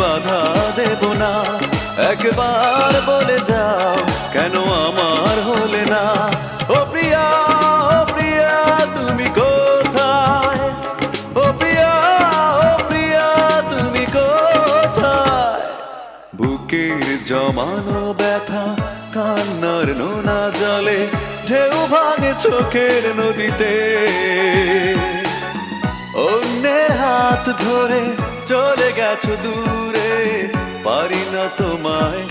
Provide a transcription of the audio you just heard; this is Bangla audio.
বাধা দেব না। একবার বলে যাও কেন আমার হলে না। ও প্রিয়া, ও প্রিয়া তুমি কোথায়? ও প্রিয়া, ও প্রিয়া তুমি কোথায়? বুকের জমানো ব্যথা কান্নার নোনা জলে ঢেউ ভাঙে চোখের নদীতে। অন্যের হাত ধরে চলে গেছো দূরে, পারি না তোমায়